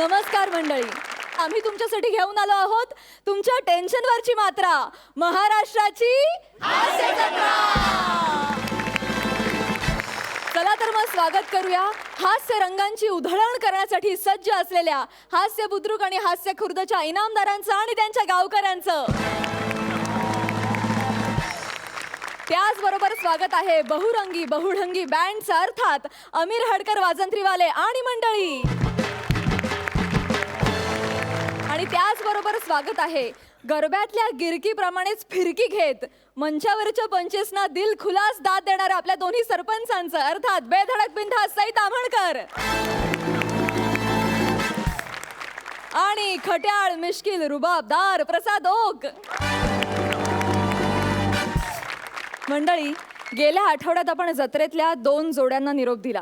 नमस्कार मंडळी, आम्ही तुमच्यासाठी घेऊन आलो आहोत तुमच्या टेन्शनवरची मात्रा, महाराष्ट्राची हास्य जत्रा. चला तर मग स्वागत करूया हास्य रंगांची उधळण करण्यासाठी सज्ज असलेल्या हास्य बुद्रुक आणि हास्य खुर्दच्या इनामदारांचं आणि त्यांच्या गावकऱ्यांचं. त्याचबरोबर स्वागत आहे बहुरंगी बहुढंगी बँडचं, अर्थात अमीर हडकर वाजंत्रीवाले आणि मंडळी. आणि त्याचबरोबर स्वागत आहे गरब्यातल्या गिरकीप्रमाणेच फिरकी घेत मंचावरच्या पंचेसना दिल खुलास दाद देणाऱ्या आपल्या दोन्ही सरपंचांचं, अर्थात बेधडक बिनधास्त सई ताम्हणकर आणि खट्याळ मिश्किल रुबाबदार प्रसाद ओक. मंडळी, गेल्या आठवड्यात आपण जत्रेतल्या 2 जोड्यांना निरोप दिला,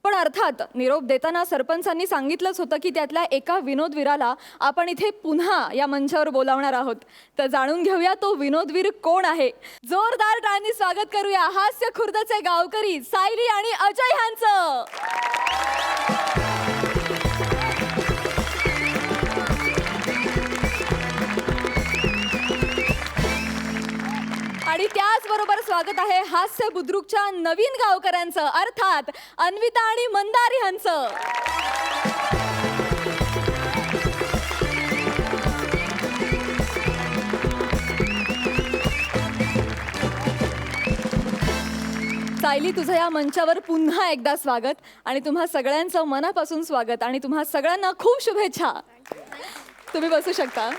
पण अर्थात निरोप देताना सरपंचांनी सांगितलंच होतं की त्यातल्या एका विनोदवीराला आपण इथे पुन्हा या मंचावर बोलावणार आहोत. तर जाणून घेऊया तो विनोदवीर कोण आहे. जोरदार टाळ्यांनी स्वागत करूया हास्य खुर्दचे गावकरी सायली आणि अजय यांचं. आणि त्याचबरोबर स्वागत आहे हास्य बुद्रुकच्या नवीन गावकऱ्यांचं, अर्थात अन्विता आणि मंदार यांचं. सायली, तुझं या मंचावर पुन्हा एकदा स्वागत आणि तुम्हा सगळ्यांचं मनापासून स्वागत आणि तुम्हा सगळ्यांना खूप शुभेच्छा. तुम्ही बसू शकता.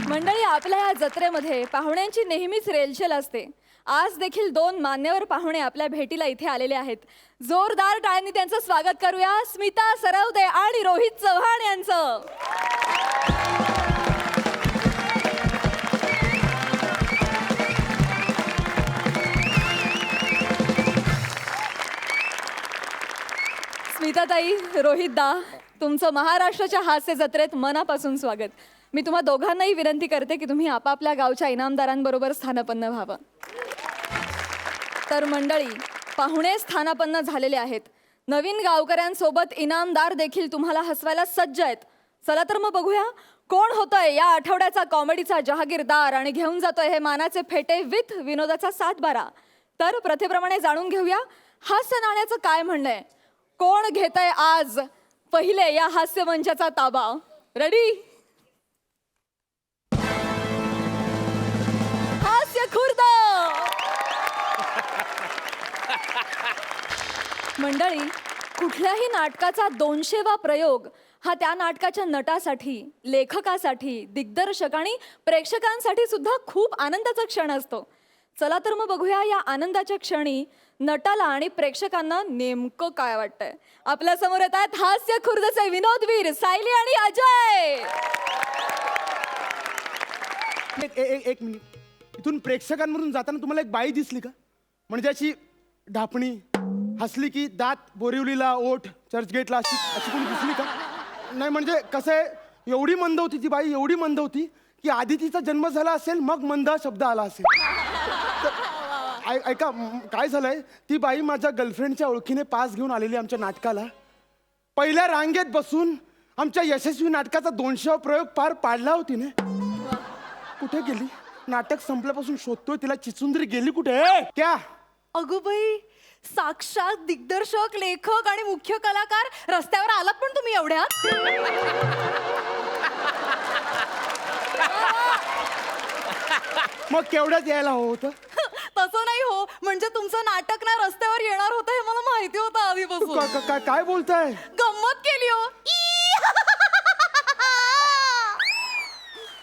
मंडळी, आपल्या या जत्रेमध्ये पाहुण्यांची नेहमीच रेलचेल असते. आज देखील 2 मान्यवर पाहुणे आपल्या भेटीला इथे आलेले आहेत. जोरदार टाळ्यांनी त्यांचं स्वागत करूया स्मिता सरवदे आणि रोहित चव्हाण यांचं. स्मिताताई, रोहितदा, तुमचं महाराष्ट्राच्या हास्य जत्रेत मनापासून स्वागत. मी तुम्हा दोघांनाही विनंती करते की तुम्ही आपापल्या गावच्या इनामदारांबरोबर स्थानापन्न व्हावं. तर मंडळी, पाहुणे स्थानापन्न झालेले आहेत. नवीन गावकऱ्यांसोबत इनामदार देखील तुम्हाला हसवायला सज्ज आहेत. चला तर मग बघूया कोण होतोय या आठवड्याचा कॉमेडीचा जहागीरदार आणि घेऊन जातोय हे मानाचे फेटे विथ विनोदाचा 7/12. तर प्रथेप्रमाणे जाणून घेऊया हास्य नाण्याचं काय म्हणणं आहे. कोण घेतंय आज पहिले या हास्य मंचाचा ताबा. रेडी? हास्य खुर्द. मंडळी, कुठल्याही नाटकाचा 200वा प्रयोग हा त्या नाटकाच्या नटासाठी, लेखकासाठी, दिग्दर्शक आणि प्रेक्षकांसाठी सुद्धा खूप आनंदाचा क्षण असतो. चला तर मग बघूया या आनंदाच्या क्षणी नटाला आणि प्रेक्षकांना नेमकं काय वाटतंय. आपल्या समोर येत आहेत हास्य खुर्दचे विनोदवीर सायली आणि अजय. एक मिनिट, इथून प्रेक्षकांमधून जाताना तुम्हाला एक बाई दिसली का? म्हणजे अशी ढापणी, हसली की दात बोरिवलीला, ओठ चर्चगेटला, अशी कोणी दिसली का? नाही, म्हणजे कसं आहे, एवढी मंद होती ती बाई, एवढी मंद होती की आधी तिचा जन्म झाला असेल मग मंद शब्द आला असेल. ऐका, काय झालंय, ती बाई माझ्या गर्लफ्रेंडच्या ओळखीने पास घेऊन आलेली आमच्या नाटकाला. पहिल्या रांगेत बसून आमच्या यशस्वी नाटकाचा 200वा प्रयोग पार पाडला होती ना. कुठे गेली? नाटक संपल्यापासून शोधतोय तिला. चिचुंद्री गेली कुठे? क्या? अगो बाई, साक्षात दिग्दर्शक, लेखक आणि मुख्य कलाकार रस्त्यावर आलात पण तुम्ही एवढ्यात? मग केवढ्याच यायला हवं होतं? तसं नाही हो, म्हणजे तुमचं नाटक ना रस्त्यावर येणार होतं हे मला माहिती होतं आधीपासून. काय बोलताय? गंमत केली हो.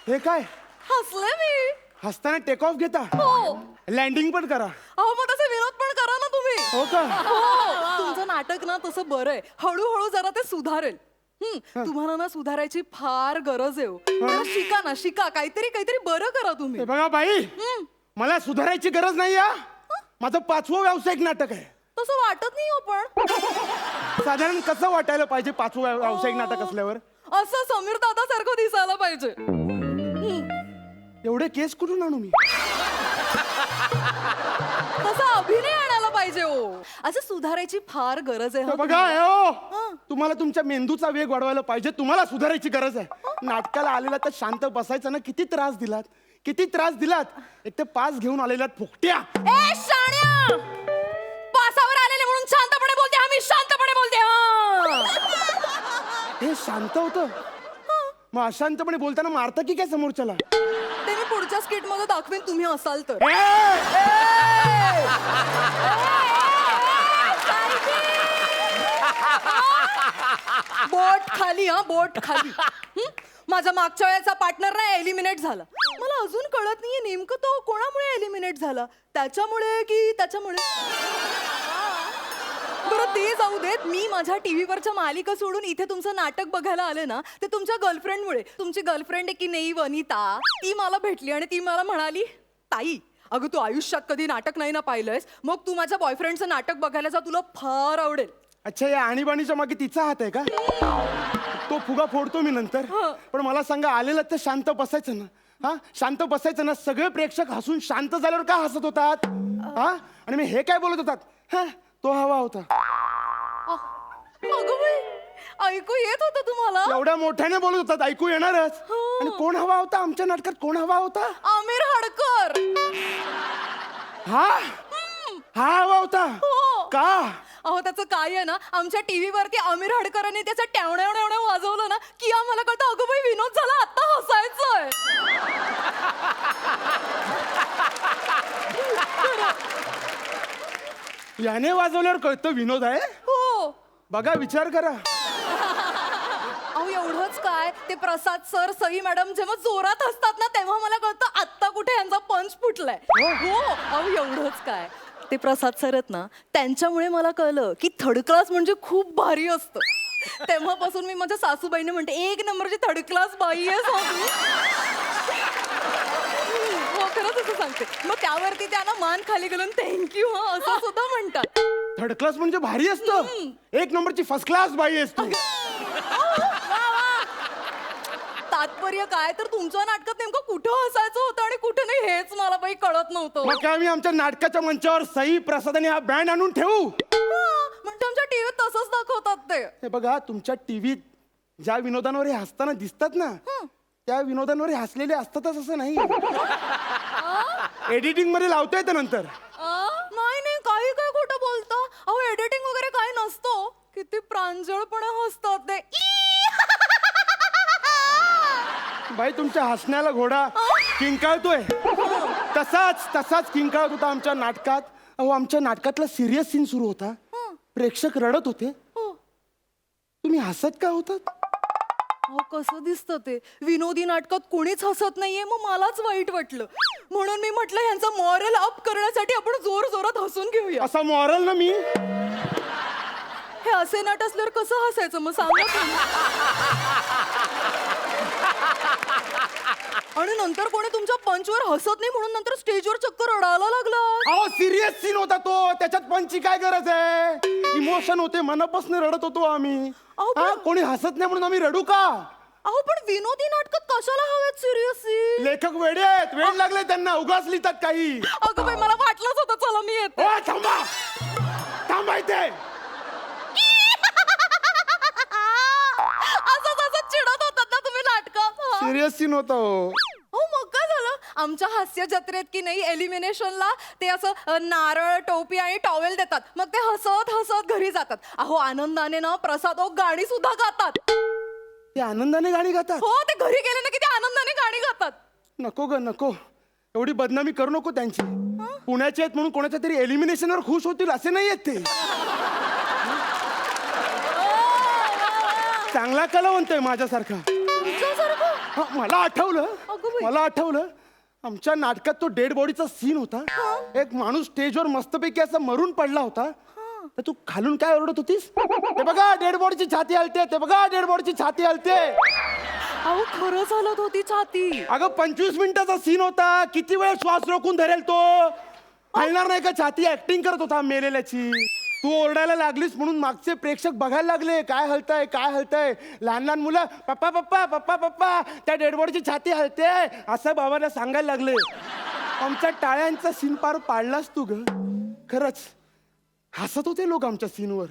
हे काय? हसले मी. हसताना टेक ऑफ घेता? हो. लँडिंग पण करा. अहो, मग तसे विनोद पण करा ना तुम्ही. हो का? हो. तुमचं नाटक ना तसं बरं आहे, हळूहळू जरा ते सुधारेल. तुम्हाला ना सुधारायची फार गरज आहे. जरा शिका ना, शिका. काहीतरी बरं करा तुम्ही. हे बघा बाई, मला सुधारायची गरज नाही. माझं 5वं व्यावसायिक नाटक आहे. तसं वाटत नाही हो. पण साधारण कसं वाटायला पाहिजे 5वं व्यावसायिक नाटक असल्यावर? असं समीर दादा सारखं दिसायला पाहिजे. एवढे केस कुठून आणू मी? तसा अभिनय आणायला पाहिजे हो. असं सुधारायची फार गरज आहे तर हं बघा तुम्हाला. हो तुम्हाला तुमच्या मेंदूचा वेग वाढवायला पाहिजे. तुम्हाला सुधारायची गरज आहे. नाटकाला आलेला तर शांत बसायचं ना. किती त्रास दिलात, किती त्रास दिलात. एक तर पास घेऊन आलेल्यात फुकट्या. ए शाण्या, पासावर आलेले म्हणून शांतपणे बोलते. आम्ही शांतपणे बोलते हे शांत होतं, मग अशांतपणे बोलताना मारता की काय समोरच्याला? ते मी पुढच्या स्किट मध्ये दाखवेन तुम्ही असाल तर. बोट खाली हा, बोट खाली. हं? माझा मागच्या वेळेचा पार्टनर नाही एलिमिनेट झाला. मला अजून कळत नाहीये नेमकं तो कोणामुळे एलिमिनेट झाला. त्याच्यामुळे की त्याच्यामुळे. बरं ते जाऊ देत. मी माझ्या टीव्हीवरच्या मालिका सोडून इथे तुमचं नाटक बघायला आले ना, ते तुमच्या गर्लफ्रेंडमुळे. तुमची गर्लफ्रेंड आहे की नाही वनिता, ती मला भेटली आणि ती मला म्हणाली, ताई अगं तू आयुष्यात कधी नाटक नाही ना पाहिलंयस, मग तू माझ्या बॉयफ्रेंडचं नाटक बघायला जा, तुला फार आवडेल. अच्छा, या आणीबाणीच्या मागे तिचा हात आहे का? तो फुगा फोडतो मी नंतर. पण मला सांगा, आलेलं तर शांत बसायचं ना. हा, शांत बसायचं ना. सगळे प्रेक्षक हसून शांत झाल्यावर का हसत होतात? हा, आणि मी हे काय बोलत होतात? हा, तो हवा होता. अगं बाई, ऐकू येत होतं तुम्हाला? एवढ्या मोठ्याने बोलत होतात, ऐकू येणारच. आणि कोण हवा होता आमच्या नाटकात? कोण हवा होता? आमिर हडकर. हा, हा हवा होता हो. का? अहो त्याचं काय आहे ना, आमच्या टीव्ही वरती आमिर हडकरांनी त्याचं टॅवण्या वाजवलं ना की आम्हाला कळतं अगं बाई विनोद झाला, आता हसायचंय. याने वाजवल्यावर कळतं विनोद आहे. हो. बघा, विचार करा. अहो एवढंच काय, ते प्रसाद सर सई मॅडम जेव्हा जोरात हसतात ना, तेव्हा मला कळतं आत्ता कुठे यांचा पंच फुटलाय. हो. अहो एवढंच काय, ते प्रसाद सर आहेत ना, त्यांच्यामुळे मला कळलं की थर्ड क्लास म्हणजे खूप भारी असतं. तेव्हापासून मी माझ्या सासूबाईने म्हणते, एक नंबरची थर्ड क्लास बाई आहे सासू. हो खरंच असं सांगते. मग त्यावरती त्यांना मान खाली घालून थँक्यू हा असं सुद्धा म्हणतात. थर्ड क्लास म्हणजे भारी असतं. एक नंबरची फर्स्ट क्लास बाई असतो. तात्पर्य काय, तर तुमच्या नाटकात नेमकं कुठं हसायचं होतं आणि कुठं नाही हेच मला बाई कळत नव्हतं. मग काय, आम्ही आमच्या नाटकाच्या मंचावर सई प्रसाद आणि हा बँड आणून ठेवू? म्हणजे आमच्या टीव्हीत तसंच दाखवतात ते. हे बघा, तुमच्या टीव्हीत ज्या विनोदांवर हे हसताना दिसतात ना, त्या विनोदांवर हे हसलेले असतातच असं नाही. एडिटिंग मध्ये लावता येतं नंतर. नाही काही काय खोटं बोलता. अहो एडिटिंग वगैरे काय नसतो. किती प्रांजळपणे हसतात ते. बाई, तुमच्या हसण्याला घोडा किंकाळतोय. तसाच किंकाळत होता आमच्या नाटकात. अहो, आमच्या नाटकातला सिरियस सीन सुरू होता. प्रेक्षक रडत होते. तुम्ही हसत का होतात? अहो कसं दिसतं ते, विनोदी नाटकात कोणीच हसत नाहीये. मग मलाच वाईट वाटलं. म्हणून मी म्हटलं ह्यांचा मॉरल अप करण्यासाठी आपण जोर जोरात हसून घेऊया. असा मॉरल ना मी. हे असे नट असल्यावर कसं हसायचं मग सांगा तुम्ही. आणि नंतर कोणी तुमच्या पंचवर हसत नाही म्हणून नंतर स्टेजवर चक्कर रडायला लागला. अहो, सिरियस सीन होता तो. त्याच्यात पंचची काय गरज आहे? इमोशन होते, मनापासून रडत होतो आम्ही. अहो, हा, कोणी हसत नाही म्हणून आम्ही रडू का? अहो पण विनोदी नाटकात कशाला हवेत सिरियस. लेखक वेडे आहेत, वेड लागले त्यांना, उगाच लिहितात काही. अगं बाई मला वाटलंच होतं. चला मी येते. ओ, थांबा, थांबायचे. असं चिडत होतात ना तुम्ही नाटकात. सिरियस सीन होता हो. हो मग काय झालं, आमच्या हास्य जत्रेत की नाही एलिमिनेशनला ते असं नारळ टोपी आणि टॉवेल देतात. मग ते हसत हसत घरी जातात. अहो आनंदाने ना प्रसाद गाणी सुद्धा गातात. ते आनंदाने गाणी गातात? हो, ते घरी गेले ना की ते आनंदाने गाणी गातात. नको ग नको, एवढी बदनामी करू नको त्यांची. पुण्याचे आहेत म्हणून कोणाच्या तरी एलिमिनेशनवर खुश होतील असे नाही आहेत ते. चांगला कलावंत आहे माझ्यासारखा. हा, मला आठवलं आमच्या नाटकात तो डेड बॉडीचा सीन होता. एक माणूस स्टेजवर मस्तपैकी असा मरून पडला होता. तर तू खालून काय ओरडत होतीस? ते बघा डेड बॉडीची छाती हलते, ते बघा डेड बॉडीची छाती हलते. अहो खरंच हलत होती छाती. अगं 25 मिनिटाचा सीन होता. किती वेळ श्वास रोखून धरेल तो? हलणार नाही का छाती? ऍक्टिंग करत होता मेलेल्याची. तू ओरडायला लागलीस म्हणून मागचे प्रेक्षक बघायला लागले, काय हलतंय काय हलतंय. लहान लहान मुलं पप्पा पप्पा पप्पा पप्पा त्या डेड बॉडीची छाती हलते असं बाबाला सांगायला लागले. आमच्या टाळ्यांचा सीन पार पाडलास तू ग. खरंच हसत होते लोक आमच्या सीनवर.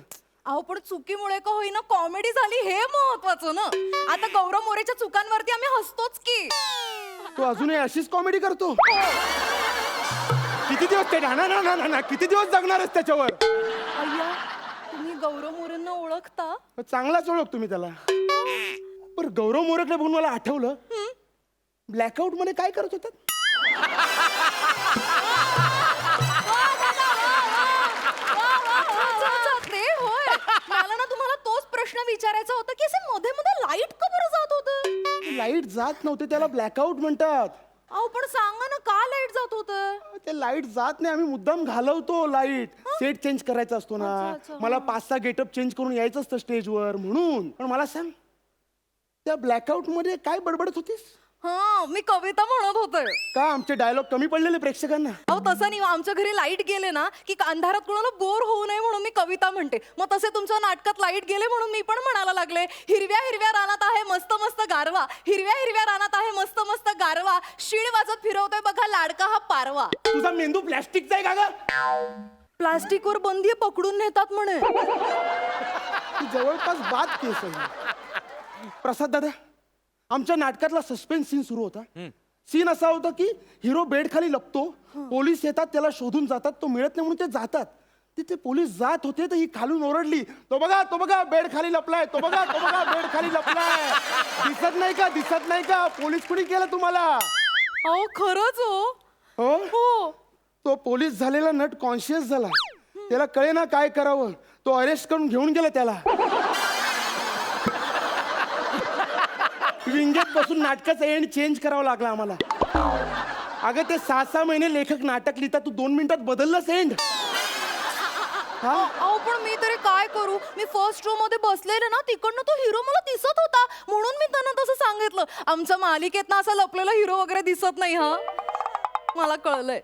अहो पण चुकीमुळे का होईना कॉमेडी झाली हे महत्वाचं ना. आता गौरव मोरेच्या चुकांवरती आम्ही हसतोच की. तू अजूनही अशीच कॉमेडी करतो. किती दिवस ते ना किती दिवस जगणार आहेस त्याच्यावर. अय्या तुम्ही गौरव मोरेंना ओळखता? चांगलाच ओळख तुम्ही त्याला. पण गौरव मोरेकडे बघून मला आठवलं ब्लॅकआउट मध्ये काय करत होतात. अच्छा, अच्छा, ते होय. मला ना तुम्हाला तोच प्रश्न विचारायचा होता की असे मध्ये मध्ये लाईट का बरं जात होतं? लाईट जात नव्हते त्याला ब्लॅकआउट म्हणतात. अहो पण सांगा ना का लाईट जात होतं? ते लाईट जात नाही आम्ही मुद्दाम घालवतो लाईट. सेट चेंज करायचा असतो ना. अच्छा. मला 5-6 गेटअप चेंज करून यायचं असतं स्टेजवर म्हणून. पण मला सांग त्या ब्लॅकआउट मध्ये काय बडबडत होतीस. हा मी कविता म्हणत होते. का आमचे डायलॉग कमी पडलेले प्रेक्षकांना. अहो तसं नाही, आमच्या घरी लाईट गेले ना की अंधारात कोणाला बोर होऊ नये म्हणून मी कविता म्हणते. मग तसे तुमच्या नाटकात लाईट गेले म्हणून मी पण म्हणायला लागले हिरव्या हिरव्या रानात आहे मस्त मस्त गारवा, हिरव्या हिरव्या रानात आहे मस्त मस्त गारवा, शीळ वाजत फिरवतोय बघा लाडका हा पारवा. तुझा मेंदू प्लॅस्टिकचा आहे का ग. प्लास्टिकवर बंदी पकडून नेतात म्हणे. ती जवळपास बाद केस आहे. प्रसाद दादा आमच्या नाटकातला सस्पेन्स सीन सुरू होता. सीन असा होता की हिरो बेड खाली लपतो, पोलीस येतात त्याला शोधून जातात, तो मिळत नाही म्हणून ते जातात. तिथे पोलीस जात होते तर ही खालून ओरडली तो बघा बेड खाली लपलाय, तो बघा बेड खाली लपलाय. दिसत नाही का पोलीस कुणी केलं तुम्हाला. अहो खरंच हो. हो हो तो पोलीस झालेला नट कॉन्शियस झाला. त्याला कळे ना काय करावं. तो अरेस्ट करून घेऊन गेला त्याला. विंगेत बसून नाटकाचा एंड चेंज करावा लागला आम्हाला. अगं ते 6-6 महिने लेखक नाटक लिहितात, तू 2 मिनिटात बदललास एंड. अहो पण मी तरी काय करू. मी फर्स्ट रो मध्ये बसलेले ना तिकडनं तो हिरो मला दिसत होता म्हणून मी त्यांना तसं सांगितलं. आमच्या मालिकेत ना असा लपलेला हिरो वगैरे दिसत नाही. हा मला कळलंय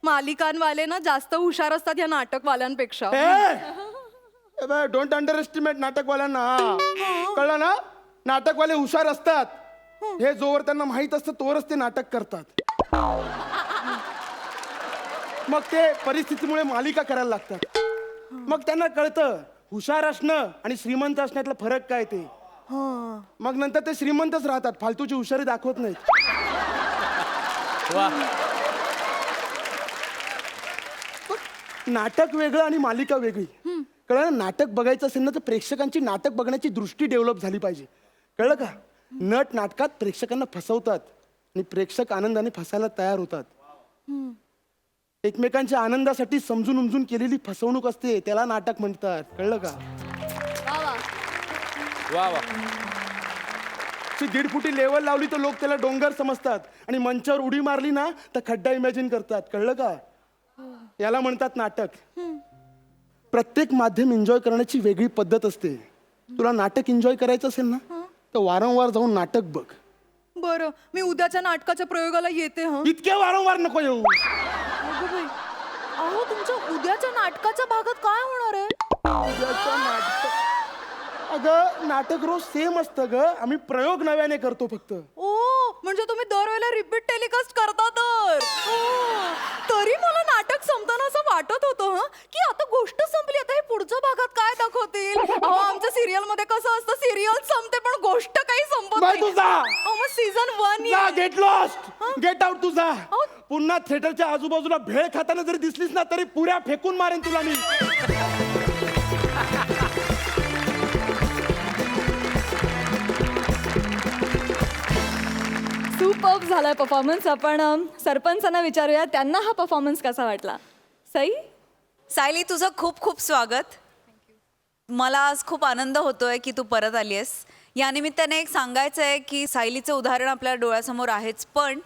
मालिकांवाले ना जास्त हुशार असतात या नाटकवाल्यांपेक्षा. डोंट अंडर एस्टिमेट नाटकवाल्यांना. कळलं ना. नाटकवाले हुशार असतात. हे जोवर त्यांना माहित असतं तोवरच ते नाटक करतात. मग ते परिस्थितीमुळे मालिका करायला लागतात. मग त्यांना कळतं हुशार असणं आणि श्रीमंत असण्यातला फरक काय ते. मग नंतर ते श्रीमंतच राहतात, फालतूची हुशारी दाखवत नाहीत. नाटक वेगळं आणि मालिका वेगळी. कळलं. नाटक बघायचं असेल ना तर प्रेक्षकांची नाटक बघण्याची दृष्टी डेव्हलप झाली पाहिजे. कळलं का. नट नाटकात प्रेक्षकांना फसवतात आणि प्रेक्षक आनंदाने फसायला तयार होतात. एकमेकांच्या आनंदासाठी समजून उमजून केलेली फसवणूक असते त्याला नाटक म्हणतात. कळलं का. वा वा. 1.5 फुटी लेवल लावली तर लोक त्याला डोंगर समजतात आणि मंचावर उडी मारली ना तर खड्डा इमॅजिन करतात. कळलं का. याला म्हणतात नाटक. प्रत्येक माध्यम एन्जॉय करण्याची वेगळी पद्धत असते. तुला नाटक एन्जॉय करायचं असेल ना तर वारंवार जाऊन नाटक बघ. बरं मी उद्याच्या नाटकाच्या प्रयोगाला येते. हा इतके वारंवार नको येऊ. अगं बाई. अहो तुमच्या उद्याच्या नाटकाच्या भागात काय होणार आहे? उद्याचं नाटक अगं नाटक रोज सेम असतं ग. आम्ही प्रयोग नव्याने करतो फक्त. ओ म्हणजे तुम्ही दरवेळेला रिपीट टेलिकास्ट करता तर. तरी मला नाटक संपताना असं वाटत होतं की आता गोष्ट संपली, आता हे पुढच्या भागात काय दाखवतील. अहो आमच्या सिरियल मध्ये कसं असतं सिरियल संपते पण गोष्ट काही संपत बाय नाही. तुझा अहो मग सीझन 1 जा गेट लॉस्ट गेट आउट तुझा. पुन्हा थिएटरच्या आजूबाजूला भेळ खाताना जरी दिसलीस ना तरी पुऱ्या फेकून मारेन तुला मी. सुपर्ब झालाय परफॉर्मन्स. आपण सरपंचांना विचारूया त्यांना हा परफॉर्मन्स कसा वाटला. सई. सायली तुझं खूप खूप स्वागत. मला आज खूप आनंद होतोय की तू परत आली आहेस. या निमित्ताने एक सांगायचं आहे की सायलीचं उदाहरण आपल्या डोळ्यासमोर आहेच, पण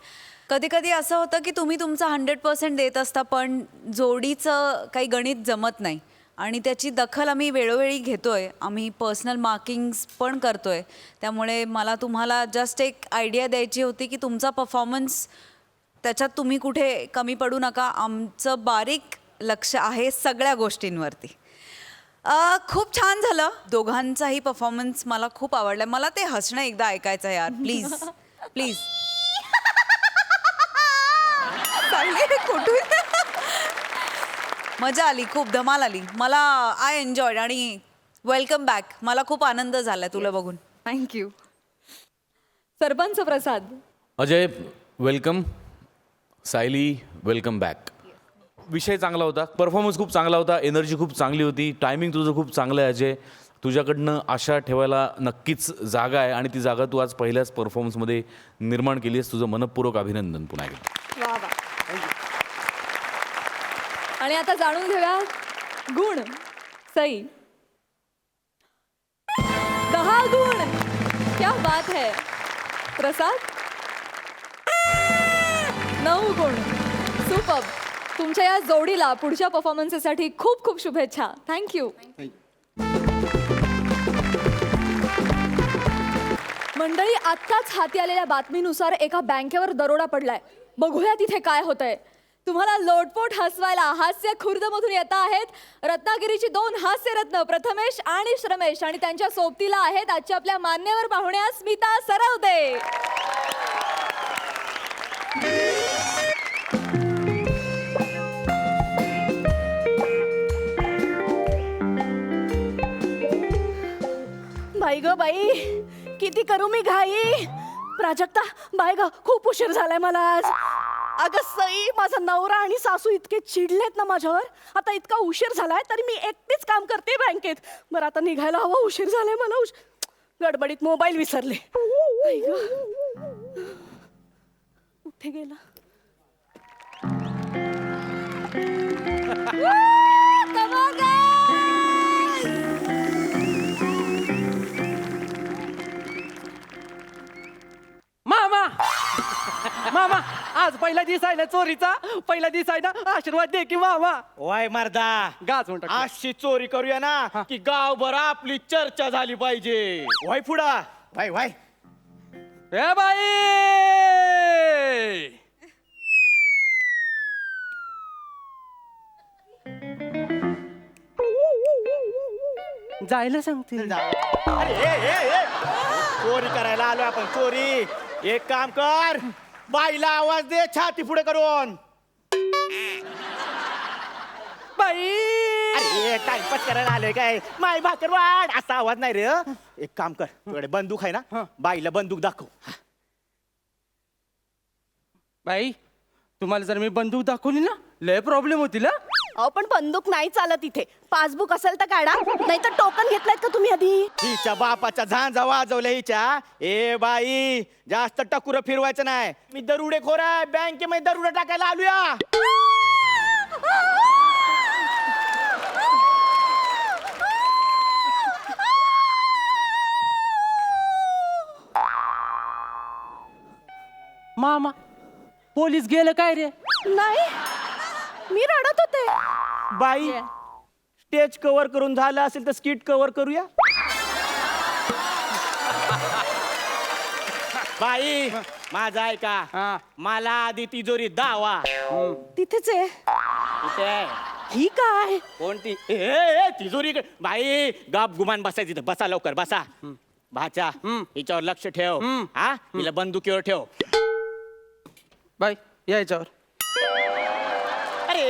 कधी कधी असं होतं की तुम्ही तुमचा 100% देत असता पण जोडीचं काही गणित जमत नाही आणि त्याची दखल आम्ही वेळोवेळी घेतोय. आम्ही पर्सनल मार्किंग्स पण करतोय. त्यामुळे मला तुम्हाला जस्ट एक आयडिया द्यायची होती की तुमचा परफॉर्मन्स त्याच्यात तुम्ही कुठे कमी पडू नका. आमचं बारीक लक्ष आहे सगळ्या गोष्टींवरती. खूप छान झालं. दोघांचाही परफॉर्मन्स मला खूप आवडला. मला ते हसणं एकदा ऐकायचं यार प्लीज प्लीज. सायली कुठून मजा आली, खूप धमाल आली मला. आय एन्जॉयड आणि वेलकम बॅक. मला खूप आनंद झाला तुला बघून. Thank you. Sarpanch Prasad. Ajay welcome. Sayali welcome back. विषय चांगला होता, परफॉर्मन्स खूप चांगला होता, एनर्जी खूप चांगली होती, टायमिंग तुझं खूप चांगलं आहे अजय. तुझ्याकडनं आशा ठेवायला नक्कीच जागा आहे आणि ती जागा तू आज पहिल्याच परफॉर्मन्समध्ये निर्माण केली आहेस. तुझं मनपूर्वक अभिनंदन पुन्हा एकदा. वा वा. आणि आता जाणून घेऊया गुण. सई 10 गुण. क्या बात है. प्रसाद 9 गुण. सुपर. तुमच्या या जोडीला पुढच्या परफॉर्मन्ससाठी खूप खूप शुभेच्छा. थँक्यू. मंडळी, आत्ताच हाती आलेल्या बातमीनुसार एका बँकेवर दरोडा पडलाय. बघूया तिथे काय होतंय. तुम्हाला लोटपोट हसवायला हास्य खुर्दमधून येत आहेत रत्नागिरीची 2 हास्यरत्न प्रथमेश आणि श्रमेश आणि त्यांच्या सोबतीला आहेत आजच्या आपल्या मान्यवर पाहुण्या स्मिता सरवदे. बाई ग बाई, किती करू मी घाई. प्राजक्ता, बाय ग, खूप उशीर झालाय मला आज. अगं सई, माझा नवरा आणि सासू इतके चिडलेत ना माझ्यावर. आता इतका उशीर झालाय तरी मी एकटीच काम करते बँकेत. बरं आता निघायला हवं, उशीर झालाय मला. गडबडीत मोबाईल विसरले. बाई गं, कुठे गेला. मामा मामा, आज पहिला दिवस आहे ना चोरीचा. पहिला दिवस आहे ना, आशीर्वाद दे की मामा. वाय मर्दा, गाच म्हणतो. अशी चोरी करूया ना की गावभर आपली चर्चा झाली पाहिजे. वाय पुढा, वाय वाय. ए बाई, जायला सांगते. अरे चोरी करायला आलो आपण, चोरी. एक काम कर, बाईला आवाज दे छाती पुढे करून. बाई, अरे टाइमपास करायला आलोय काय. माय भाकर वाढ असा आवाज नाही रे. एक काम कर, तुझ्याकडे बंदूक आहे ना, बाईला बंदूक दाखव. बाई, तुम्हाला जर मी बंदूक दाखवली ना, लय प्रॉब्लेम होतील. अहो पण बंदूक नाही चालत इथे. पासबुक असेल तर काढा, नाही तर टोकन घेतलायत का तुम्ही आधी. हिच्या बापाच्या झांजा वाजवल्या हिच्या. ए बाई, जास्त टकुरं फिरवायचं नाही. मी दरुडेखोर आहे, बँकेमध्ये दरुडे टाकायला आलोया. मामा, पोलीस गेलं काय रे? नाही, मी रडत होते. बाई, स्टेज कव्हर करून झालं असेल तर स्किट कव्हर करूया. बाई, माझा ऐका. हा. मला आधी तिजोरी दावा. तिथेच आहे. कुठे आहे? ही काय. कोणती? ए तिजोरी बाई, गाप गुमान बसायची इथं. बसा लवकर, बसा. भाचा, हिच्यावर लक्ष ठेव. हा, हिला बंदुकीवर ठेव. बाई, यायच्यावर. अरे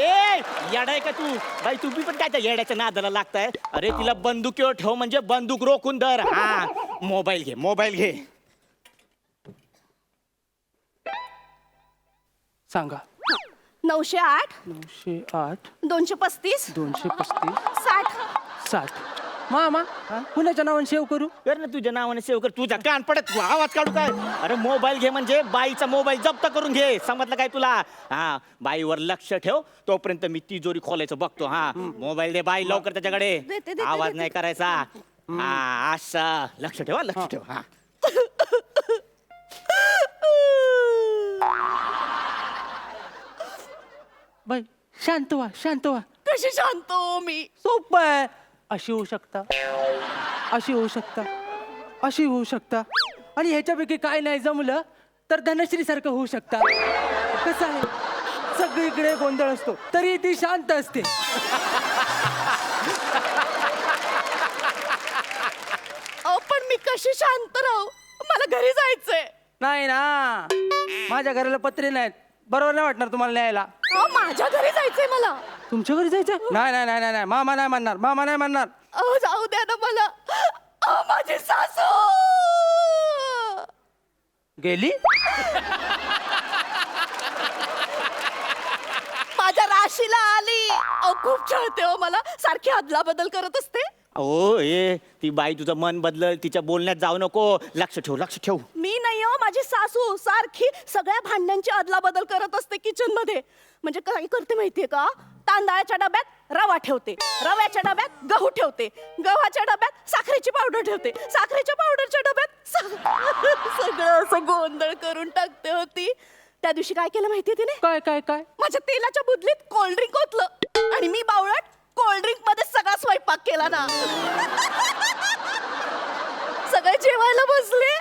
येडाय का तू? बाई तुम्ही पण काय त्या येड्याच्या नादाला लागताय. अरे तिला बंदुकीवर ठेव म्हणजे बंदूक रोखून धर. हा, मोबाईल घे, मोबाईल घे. सांगा. 908 908 235 235 60. 60. मामा, कुणाच्या नावाने सेव्ह करू? कर ना तुझ्या नावाने सेव कर. तुझा कान पडत तू आवाज काढू काय. अरे मोबाईल घे म्हणजे बाईचा मोबाईल जप्त करून घे. समजलं काय तुला? हा, बाईवर लक्ष ठेव. तोपर्यंत मी तिजोरी खोलायचं बघतो. हा, मोबाईल दे बाई लवकर त्याच्याकडे. देते, आवाज देते. नाही करायचा. हा, असं लक्ष ठेवा, लक्ष ठेव. हा, बाई, शांत व्हा, शांत व्हा. कशी शांत हो मी. सोपं आहे. अशी होऊ शकता, अशी होऊ शकता, अशी होऊ शकता, आणि ह्याच्यापैकी काय नाही जमलं तर धनश्री सारखं होऊ शकता. कसं आहे, सगळीकडे गोंधळ असतो तरी ती शांत असते. अहो पण मी कशी शांत राहू. मला घरी जायचंय. नाही ना, माझ्या घराला पत्रे नाहीत, बरोबर नाही वाटणार तुम्हाला न्यायला. अहो, माझ्या घरी जायचंय मला. तुमच्या घरी जायचं? नाही नाही नाही नाही नाही, मामा नाही म्हणणार, मामा नाही म्हणणार. अहो जाऊ द्या ना मला. अहो, माझी सासू गेली? माझ्या राशीला आली. अहो खूप छळते हो मला, सारखी अदला बदल करत असते. अहो ए ती बाई तुझं मन बदलल, तिच्या बोलण्यात जाऊ नको. लक्ष ठेव, लक्ष ठेव. मी नाही हो, माझी सासू सारखी सगळ्या भांड्यांची अदला बदल करत असते किचन मध्ये. म्हणजे काय करते माहितीये का, तांदळाच्या डब्यात रवा ठेवते, रव्याच्या डब्यात गहू ठेवते, गव्हाच्या डब्यात साखरेची पावडर ठेवते, साखरेच्या पावडरच्या डब्यात सगळं असं गोंधळ करून टाकते होती. त्या दिवशी काय केलं माहितीये तिने? काय काय काय? माझ्या तेलाच्या बुदलीत कोल्ड्रिंक ओतलं आणि मी बावळट कोल्ड्रिंक मध्ये सगळा स्वयंपाक केला ना. सगळे जेवायला बसले,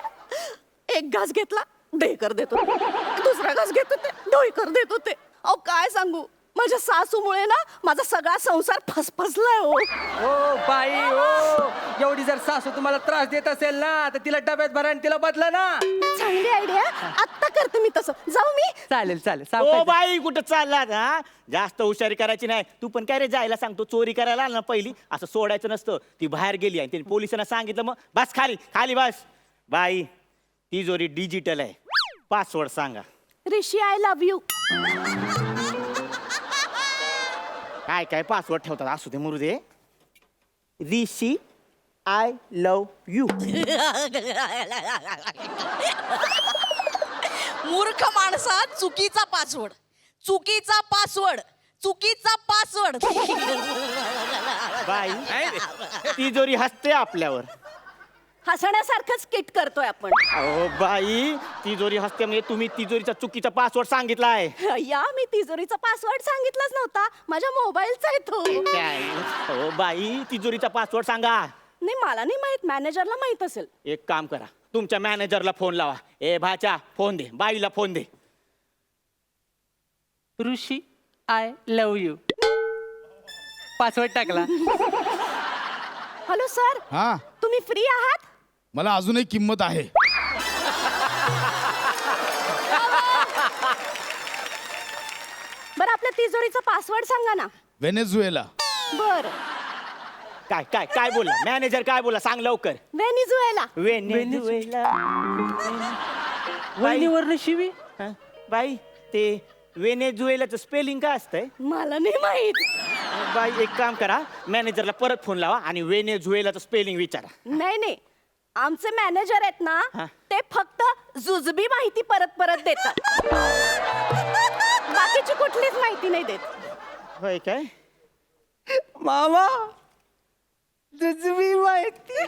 एक घास घेतला ढेकर देत होते, दुसरा घास घेत होते ढोईकर देत होते. अहो काय सांगू, माझ्या सासूमुळे ना माझा सगळा संसार फसफसलाय हो. ओ बाई ओ, एवढी जर सासू तुम्हाला त्रास देत असेल ना तर तिला डब्यात भरा आणि तिला बदला ना. चांगली आयडिया, आत्ता करते मी तसं. जाऊ मी? चालेल चालेल, ओ सावकाश. बाई कुठं चाललात हा? जास्त हुशारी करायची नाही. तू पण काय रे जायला सांगतो, चोरी करायला आला ना पहिली असं सोडायचं नसतं. ती बाहेर गेली आणि तिने पोलिसांना सांगितलं, मग बस खाली खाली बस. बाई तिजोरी डिजिटल आहे, पासवर्ड सांगा. ऋषी आय लव्ह यू. काय काय पासवर्ड ठेवतात, असू दे मरू दे. ऋषी आय लव्ह यू. मूर्ख माणसा, चुकीचा पासवर्ड, चुकीचा पासवर्ड, चुकीचा पासवर्ड. बाई तिजोरी हसते आपल्यावर. हसण्यासारखंच किट करतोय आपण. अहो बाई तिजोरी हसते म्हणजे तुम्ही तिजोरीचा चुकीचा पासवर्ड सांगितलाय. या मी तिजोरीचा पासवर्ड सांगितलाच नव्हता, माझ्या मोबाईलचा आहे तो. काय? अहो बाई तिजोरीचा पासवर्ड सांगा. नाही मला नाही माहित, मॅनेजरला माहित असेल. एक काम करा, तुमच्या मॅनेजरला फोन लावा. ए भाच्या फोन दे, बाईला phone they. Rishi I love you, password टाकला. हॅलो सर, हा, तुम्ही फ्री आहात? मला अजूनही किंमत आहे. बरं आपल्या तिजोरीचा पासवर्ड सांगा ना. व्हेनेझुएला. बर, काय काय काय बोलला मॅनेजर, काय बोलला सांग लवकर. व्हेनेझुएला. वेनेझुएला. वहिनीवरनं शिवी. हा? बाई ते वेनेझुएलाचं स्पेलिंग काय असतंय? मला नाही माहित. बाई एक काम करा, मॅनेजरला परत फोन लावा आणि वेनेझुएलाचं स्पेलिंग विचारा. नाही नाही, आमचे मॅनेजर आहेत ना हा. ते फक्त जुजबी माहिती परत परत देतात, बाकीची कुठलीच माहिती नाही देत. होय काय? मामा तुझी माहिती.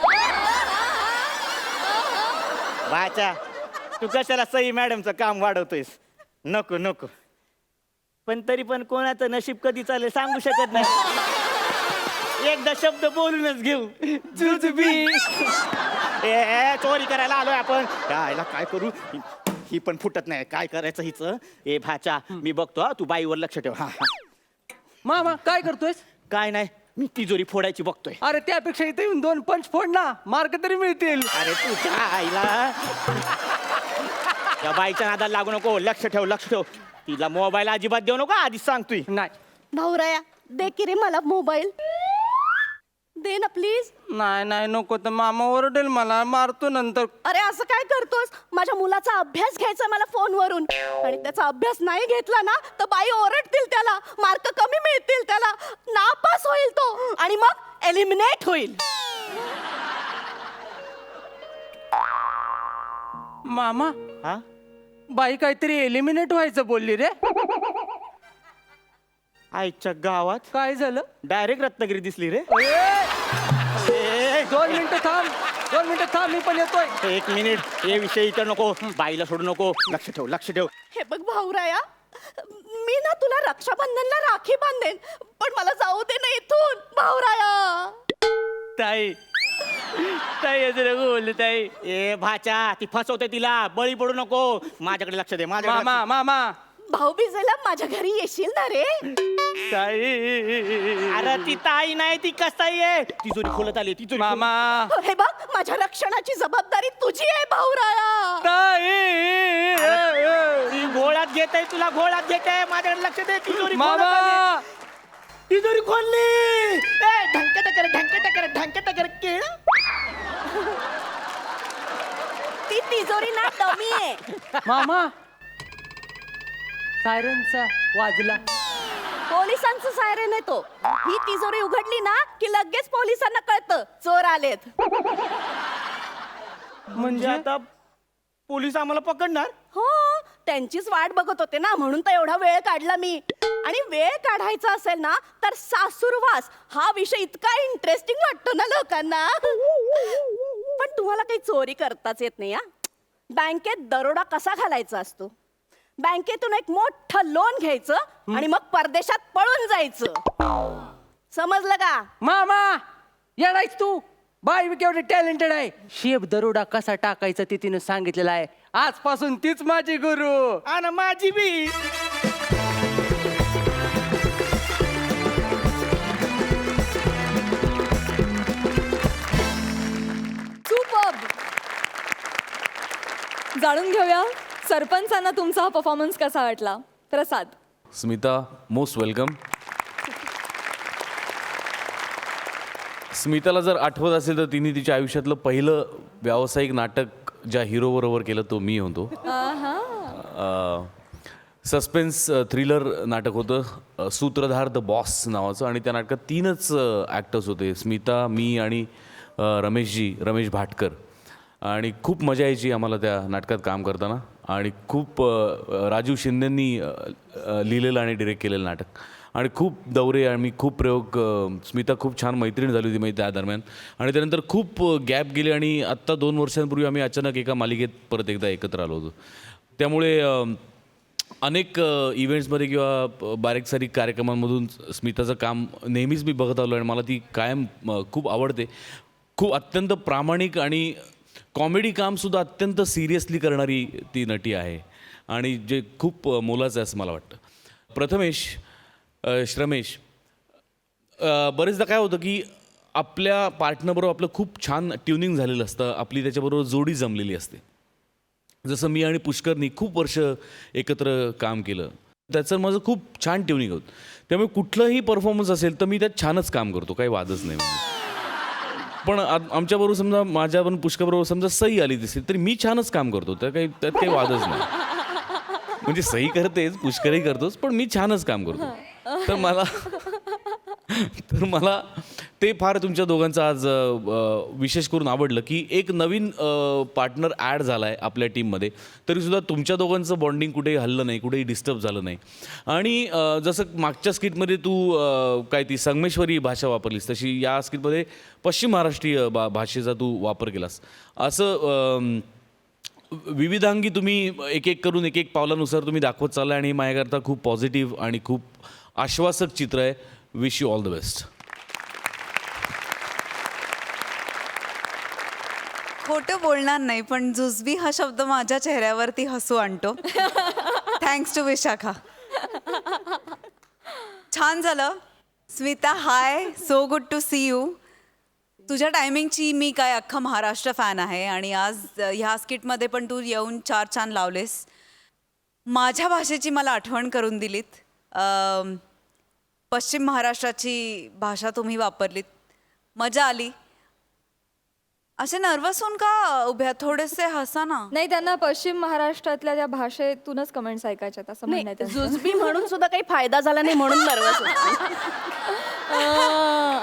बाचा तू कशाला सई मॅडमचं काम वाढवतोयस? नको नको. पण तरी पण कोणाचं नशीब कधी चालेल सांगू शकत नाही. एकदा शब्द बोलूनच घेऊ. जुजबी. ए चोरी करायला आलोय आपण. यायला काय करू, ही पण फुटत नाही. काय करायचं हिच? ए भाचा मी बघतो हा, तू बाईवर लक्ष ठेव. हा हा. मामा काय करतोयस? काय नाही, मी तिजोरी फोडायची बघतोय. अरे त्यापेक्षा इथे येऊन 2 पंच फोड ना, मार्क तरी मिळतील. अरे तू काय आईला त्या बाईच्या नादाला लागू नको. लक्ष ठेव, लक्ष ठेव. तिला मोबाईल अजिबात देऊ नको, आधीच सांगतोय. नाही भाऊराया दे की रे मला मोबाईल, दे ना प्लीज. नाही नाही नको, तर मामा ओरडेल, मला मारतो नंतर. अरे असं काय करतोस, माझ्या मुलाचा अभ्यास घ्यायचा मला फोनवरून, आणि त्याचा अभ्यास नाही घेतला ना तर बाई ओरडतील त्याला, मार्क कमी मिळतील त्याला, नापास होईल तो आणि मग एलिमिनेट होईल. मामा हा बाई काहीतरी एलिमिनेट व्हायचं बोलली रे. आईच्या गावात काय झालं? डायरेक्ट रत्नागिरी दिसली रे. 2 मिनिटं थांब, 2 मिनिटं थांब, मी पण येतोय. 1 मिनिट, हे विषय इकडे नको. बाईला सोडू नको. लक्ष ठेव, लक्ष ठेव. हे बघ भाऊराया, मी ना तुला रक्षाबंधनला राखी बांधेन, पण मला जाऊ दे ना इथून भाऊराया. ताई ताई असं नको बोलू ताई. ए भाच्या ती फसवते, तिला बळी पडू नको. माझ्याकडे लक्ष दे. माझ्याकडे मामा मामा भाऊबीजेला माझ्या घरी येशील ना रे? ताई. अरे ती ताई नाही, ती कसाई आहे. तिजोरी खोलत आली, तिजोरी खोलत- मामा हे बघ माझ्या रक्षणाची जबाबदारी तुझी आहे भाऊराया. ताई. ती गोळ्यात घे येते तुला घोळात घेते माझ्याकडे लक्ष दे तिजोरी मामा तिजोरी खोलली ए ढंक केळ ती तिजोरी ना डमी आहे. मामा सायरनचा वाजला. पोलिसांचं सायरेन आहे तो. ही तिजोरी उघडली ना की लगेच पोलिसांना कळतं चोर आलेत. म्हणजे आता पोलीस आम्हाला पकडणार. हो त्यांचीच वाट बघत होते ना म्हणून तर एवढा वेळ काढला मी. आणि वेळ काढायचा असेल ना तर सासूरवास हा विषय इतका इंटरेस्टिंग वाटतो ना लोकांना. पण तुम्हाला काही चोरी करताच येत नाही. बँकेत दरोडा कसा घालायचा असतो. बँकेतून एक मोठं लोन घ्यायचं आणि मग परदेशात पळून जायचं. समजलं का. मामा येडायच तू. बाई केवढे टॅलेंटेड आहे. शेप दरोडा कसा टाकायचा ते तिने सांगितलेलं आहे. आजपासून तीच माझी गुरु. आणि माझी बी. सुपर्ब. जाणून घेऊया सरपंचांना तुमचा हा परफॉर्मन्स कसा वाटला. प्रसाद. Smita most welcome. स्मिताला जर आठवत असेल तर तिने तिच्या आयुष्यातलं पहिलं व्यावसायिक नाटक ज्या हिरोबरोबर केलं तो मी होतो. सस्पेन्स थ्रिलर नाटक होतं सूत्रधार द बॉस नावाचं. आणि त्या नाटकात 3च ॲक्टर्स होते. स्मिता, मी आणि रमेश भाटकर. आणि खूप मजा यायची आम्हाला त्या नाटकात काम करताना. आणि खूप राजीव शिंदेंनी लिहिलेलं आणि डिरेक्ट केलेलं नाटक. आणि खूप दौरे आणि खूप प्रयोग. स्मिता खूप छान मैत्रीण झाली होती त्या दरम्यान. आणि त्यानंतर खूप गॅप गेले आणि आत्ता 2 वर्षांपूर्वी आम्ही अचानक एका मालिकेत परत एकदा एकत्र आलो होतो. त्यामुळे अनेक इव्हेंट्समध्ये किंवा बारीक सारीक कार्यक्रमांमधून स्मिताचं काम नेहमीच मी बघत आलो. आणि मला ती कायम खूप आवडते. खूप अत्यंत प्रामाणिक आणि कॉमेडी कामसुद्धा अत्यंत सिरियसली करणारी ती नटी आहे. आणि जे खूप मोलाचं आहे असं मला वाटतं. प्रथमेश श्रमेश बरेचदा काय होतं की आपल्या पार्टनरबरोबर आपलं खूप छान ट्युनिंग झालेलं असतं. आपली त्याच्याबरोबर जोडी जमलेली असते. जसं मी आणि पुष्करनी खूप वर्ष एकत्र काम केलं. त्याचं माझं खूप छान ट्युनिंग होतं. त्यामुळे कुठलंही परफॉर्मन्स असेल तर मी त्यात छानच काम करतो. काही वादच नाही म्हणजे. पण आमच्याबरोबर समजा माझ्याबरोबर पुष्करबरोबर समजा सई आली दिसेल तरी मी छानच काम करतो. त्यात काही वादच नाही. म्हणजे सई करतेच पुष्करही करतोच पण मी छानच काम करतो. तर मला ते फार तुमच्या दोघांचं आज विशेष करून आवडलं की एक नवीन पार्टनर ॲड झाला आहे आपल्या टीममध्ये. तरीसुद्धा तुमच्या दोघांचं बॉन्डिंग कुठेही हल्लं नाही, कुठेही डिस्टर्ब झालं नाही. आणि जसं मागच्या स्किटमध्ये तू काय ती संगमेश्वरी भाषा वापरलीस तशी या स्किटमध्ये पश्चिम महाराष्ट्रीय भाषेचा तू वापर केलास. असं विविधांगी तुम्ही एक करून एक पावलानुसार तुम्ही दाखवत चालला. आणि माझ्याकरता खूप पॉझिटिव्ह आणि खूप आश्वासक चित्र आहे. Wish you all the best. खोटं बोलणार नाही पण जुजबी हा शब्द माझ्या चेहऱ्यावरती हसू आणतो. Thanks to Vishakha. छान झालं. Smita hi, so good to see you. तुझ्या टायमिंगची मी काय अख्खा महाराष्ट्र फॅन आहे. आणि आज ह्या स्किटमध्ये पण तू येऊन 4 छान लावलेस. माझ्या भाषेची मला आठवण करून दिलीत. पश्चिम महाराष्ट्राची भाषा तुम्ही वापरलीत. मजा आली. असे नर्वस होऊन का उभ्या. थोडेसे हसा ना. नाही त्यांना पश्चिम महाराष्ट्रातल्या त्या भाषेतूनच कमेंट्स ऐकायच्यात असं म्हणणं आहे त्यांचं. जुजबी म्हणून सुद्धा काही फायदा झाला नाही म्हणून नर्वस होते.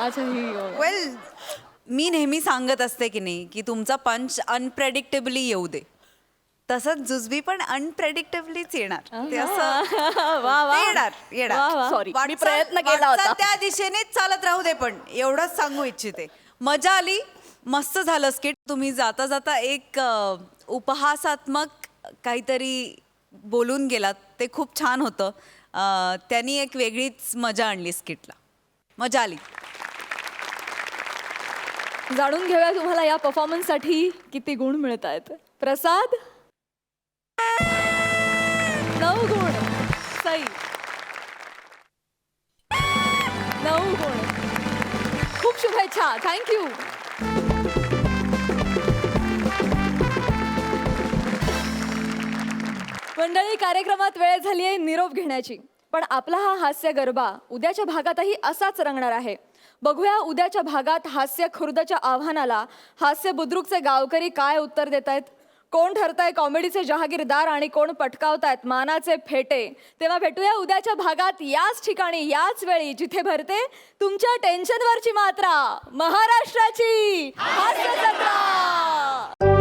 अच्छा ही वेल मी नेहमी सांगत असते की नाही की तुमचा पंच अनप्रेडिक्टेबली येऊ दे. तसंच जुजबी पण अनप्रेडिक्टेबलीच येणार. ते असं वा वा. येणार. सॉरी मी वाटचाल- प्रयत्न केला वाटचाल होता. त्या दिशेनेच चालत राहू दे. पण एवढंच सांगू इच्छिते. मजा आली. मस्त झालं स्किट. तुम्ही जाता जाता एक उपहासात्मक काहीतरी बोलून गेलात. ते खूप छान होतं. त्यांनी एक वेगळीच मजा आणली स्किटला. मजा आली. जाणून घेऊया तुम्हाला या परफॉर्मन्ससाठी किती गुण मिळत आहेत. प्रसाद 9 गुण. सई 9 गुण. खूप शुभेच्छा. थँक्यू. मंडळी, कार्यक्रमात वेळ झाली आहे निरोप घेण्याची. पण आपला हा हास्य गरबा उद्याच्या भागातही असाच रंगणार आहे. बघूया उद्याच्या भागात हास्य खुर्दच्या आव्हानाला हास्य बुद्रुकचे गावकरी काय उत्तर देत आहेत. कोण ठरताय कॉमेडीचे जहागीरदार आणि कोण पटकावतायत मानाचे फेटे. तेव्हा भेटूया उद्याच्या भागात याच ठिकाणी याच वेळी, जिथे भरते तुमच्या टेन्शनवरची मात्रा, महाराष्ट्राची हास्य जत्रा.